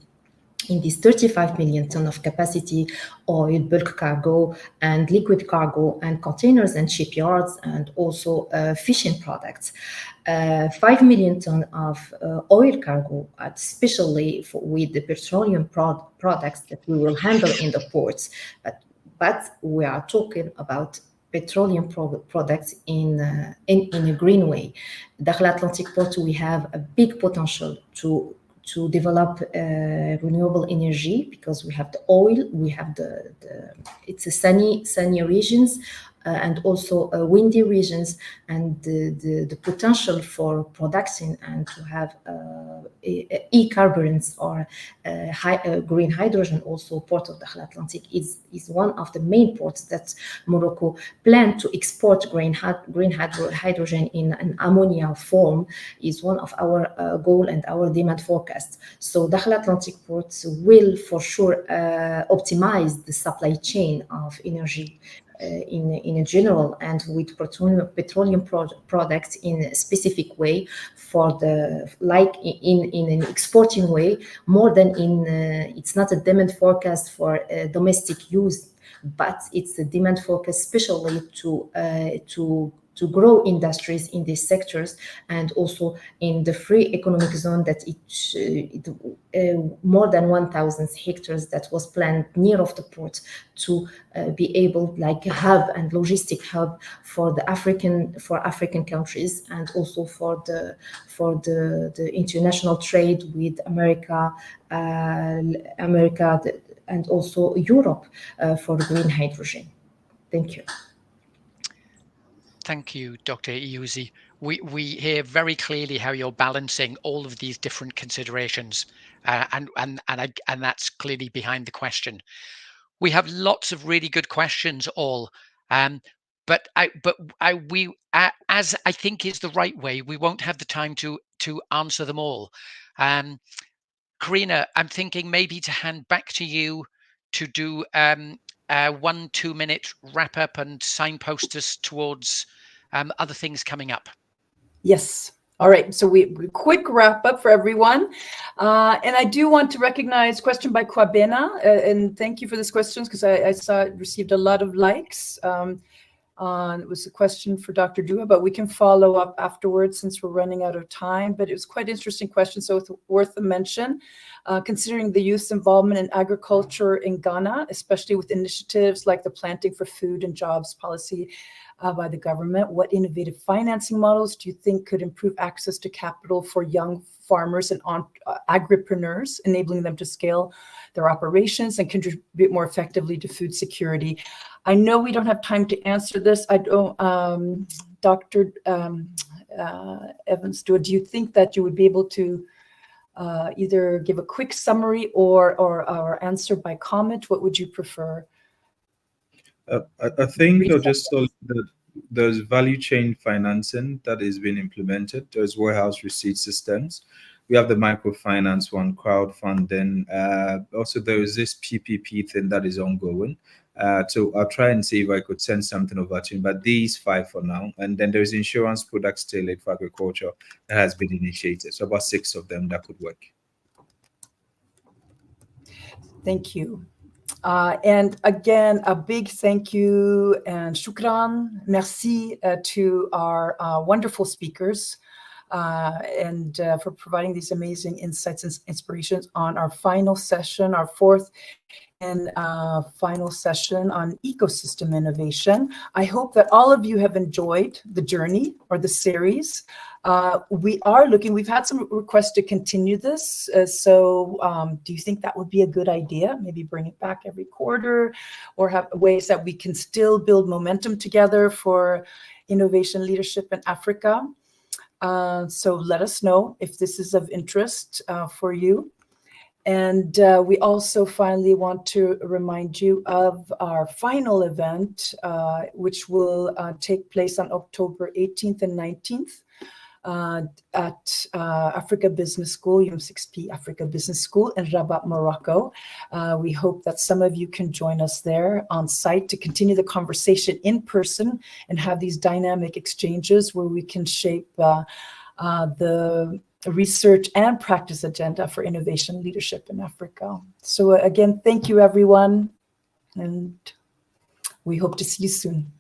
In this 35 million ton of capacity, oil, bulk cargo, and liquid cargo, and containers and shipyards, and also fishing products. 5 million ton of oil cargo, especially with the petroleum products that we will handle in the ports. But we are talking about petroleum products in a green way. Dakhla Atlantic Port, we have a big potential to develop renewable energy, because we have the oil, we have it's a sunny regions, and also windy regions, and the potential for production and to have e-carburants or green hydrogen. Also, Port of Dakhla Atlantic is one of the main ports that Morocco planned to export green hydrogen in an ammonia form. Is one of our goal and our demand forecast. So Dakhla Atlantic Port will for sure optimize the supply chain of energy in a general, and with petroleum products in a specific way, for in an exporting way, more than it's not a demand forecast for domestic use, but it's a demand forecast especially to grow industries in these sectors, and also in the free economic zone that more than 1,000 hectares that was planned near of the port to be able, like a hub and logistic hub for African countries, and also for the international trade with America, and also Europe for green hydrogen. Thank you. Thank you, Dr. Iuzi. We hear very clearly how you're balancing all of these different considerations, and that's clearly behind the question. We have lots of really good questions, all, but as I think is the right way, we won't have the time to answer them all. Karina, I'm thinking maybe to hand back to you to do 1-2 minute wrap up and signpost us towards other things coming up. Yes. All right. So we quick wrap up for everyone. And I do want to recognize question by Kwabena, and thank you for this question, because I saw it received a lot of likes. It was a question for Dr. Dua, but we can follow up afterwards since we're running out of time. But it was quite an interesting question, so it's worth a mention. Considering the youth's involvement in agriculture in Ghana, especially with initiatives like the Planting for Food and Jobs policy by the government, what innovative financing models do you think could improve access to capital for young farmers and agripreneurs, enabling them to scale their operations and contribute more effectively to food security? I know we don't have time to answer this. I don't, Dr. Evans, do you think that you would be able to either give a quick summary or answer by comment? What would you prefer? I think I'll just tell you that there's value chain financing that is being implemented. There's warehouse receipt systems. We have the microfinance one, crowdfunding. Also, there is this PPP thing that is ongoing. So I'll try and see if I could send something over to you, but these 5 for now. And then there's insurance products tailored for agriculture that has been initiated. So about 6 of them that could work. Thank you. And again, a big thank you and shukran, merci to our wonderful speakers and for providing these amazing insights and inspirations on our final session, our 4th and final session on ecosystem innovation. I hope that all of you have enjoyed the journey or the series. We've had some requests to continue this. So do you think that would be a good idea? Maybe bring it back every quarter or have ways that we can still build momentum together for innovation leadership in Africa? So let us know if this is of interest for you. And we also finally want to remind you of our final event, which will take place on October 18th and 19th at Africa Business School, UM6P Africa Business School in Rabat, Morocco. We hope that some of you can join us there on site to continue the conversation in person and have these dynamic exchanges where we can shape the research and practice agenda for innovation leadership in Africa. So again, thank you everyone, and we hope to see you soon.